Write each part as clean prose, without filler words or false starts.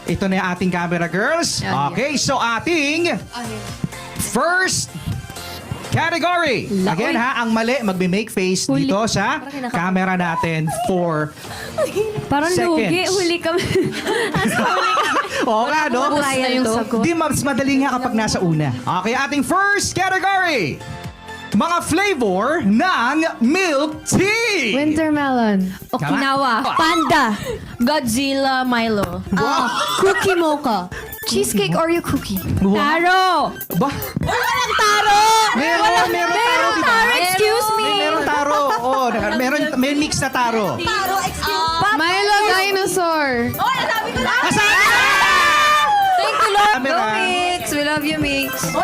Ito na yung ating camera, girls. Okay, so ating first category. Again ha, ang mali, magbe-make face dito sa camera natin for Parang seconds. lugi, huli kami. Oo nga, no? Kaya yung sagot. Di mas madali nga kapag nasa una. Okay, ating first category. Mga flavor ng milk tea. Wintermelon. Okinawa. Tama. Panda. Godzilla Milo. Cookie mocha. Cheesecake Oreo cookie. Taro. Ba? Walang taro. Meron taro, di ba? Taro, excuse me. Meron taro. Oo, may mix na taro. Taro, excuse me. Milo dinosaur. Oh, nasabi ko na. Asan? Thank you, Lord. Camera. Go, Mix. We love you, Mix. 1,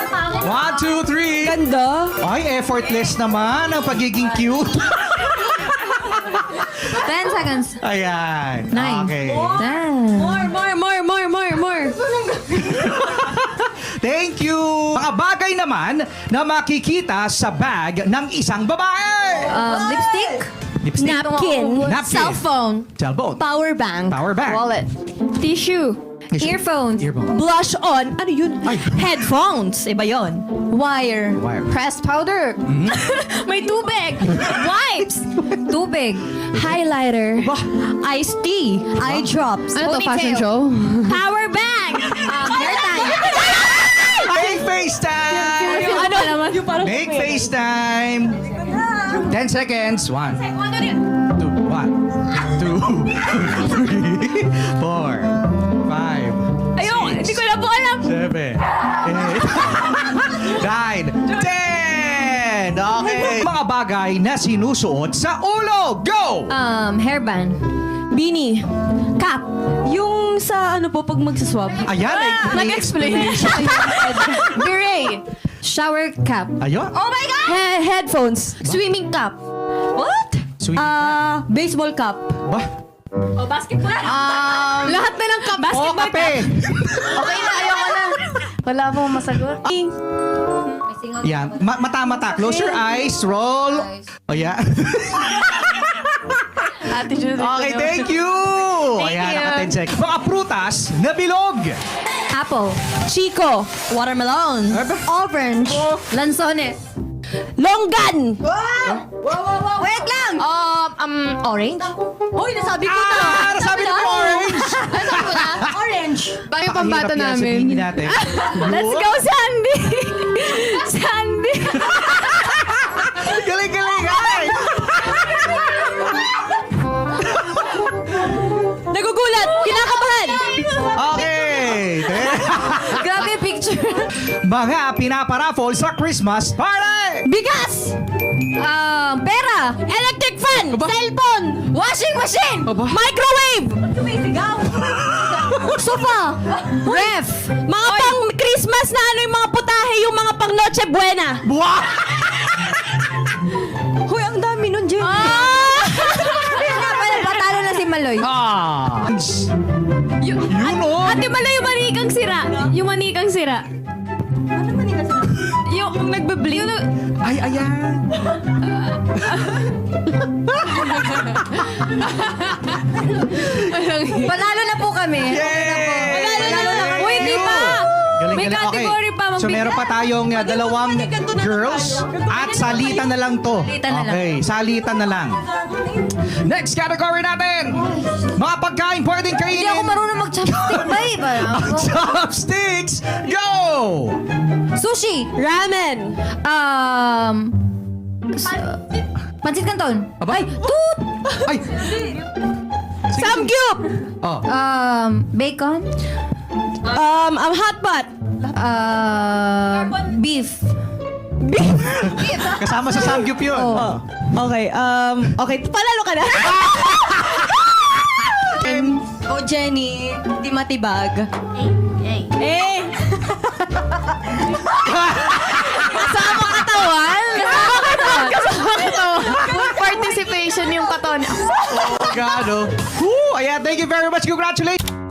2, 3. Ganda. Ay, effortless naman ang pagiging cute. 10 seconds. Ayan. 9. Okay. 10. More. Thank you. Mga bagay naman na makikita sa bag ng isang babae. Lipstick. Lipstick. Napkin. Napkin. Cellphone. Cellphone. Power bank. Power bank. Wallet. Tissue. Tissue. Earphones. Earphone. Blush on. Ano yun? Ay. Headphones. Iba yun. Wire. Wire. Pressed powder. May tubig. Wipes. Tubig. Highlighter. Bah. Iced tea. Eye drops. Ano to, fashion Ponytail. show? Power bank. Hair tie. Make FaceTime. Ano naman? Yung parang Make FaceTime. 10 seconds. 1, 2, 1, 2, 3, 4, 5, Ayun, hindi ko na po alam. 7, 8, 9, 10. Okay. Mga bagay na sinusuot sa ulo. Go! Hairband. Beanie. Cap. Yung sa ano po pag magsaswab. Ayan, may explanation. Beret. Shower cap. Ayun. Oh my God! Headphones. Swimming cap. What? Swimming Baseball cap. Ba? Oh, basketball cap. Lahat na ng cup. Oh, Basketball kape. Okay na, ayoko na. Wala pong masagot. Yan. Mata-mata. Close your eyes. Roll. Oh, yeah. Attitude. Okay, thank you. Ayan, you. naka 10 seconds. Mga prutas na bilog. Apple. Chico. Watermelon. Orange. Lanzones. Longgan. Wait lang. Orange. Hoy, nasabi ko na. Nasabi na po orange. Nasabi ko na. Orange. Baka yung pambata Pakahirap yan, namin. sabihin natin. Let's go, Sandy. Sandy. Galing-galing, ay! Nagugulat. Kinakabahan. Okay. Grabe picture. Mga pinaparaffle sa Christmas party. Bigas. Pera. Electric fan. Cellphone. Washing machine. Aba. Microwave. Sofa. Ref. Mga pang Christmas na ano yung mga putahe, yung mga pang Noche Buena. Buwa! Hoy, ang dami nun, Jen. Patalo na si Maloy. Ah! Yun o! Ate Maloy, yung manikang sira. Yung manikang sira. Ano manikang sira? Yung nagbe-blink. Ay, ayan! Panalo na po kami. Yay! Panalo na kami. Uy, hindi pa. Galing, May galing. category pa. So meron pa tayong dalawang girls at salitan na lang to. Salitan na lang. Okay, salitan na lang. Next category natin. Mga pagkain pwedeng kainin. Hindi ako marunong mag-chopstick, bay. Chopsticks, go! Sushi. Ramen. Pansit Canton. Aba? Ay, toot. Ay! Samgyup. Oh. Bacon. Hotpot. Beef. Kasama sa Samgyup yun. Oh. Okay, okay. Panalo ka na. Jenny. Di matibag. Eh. Kasama katawan? Kasama Full participation yung katon. Gano. Ayan, thank you very much. Congratulations.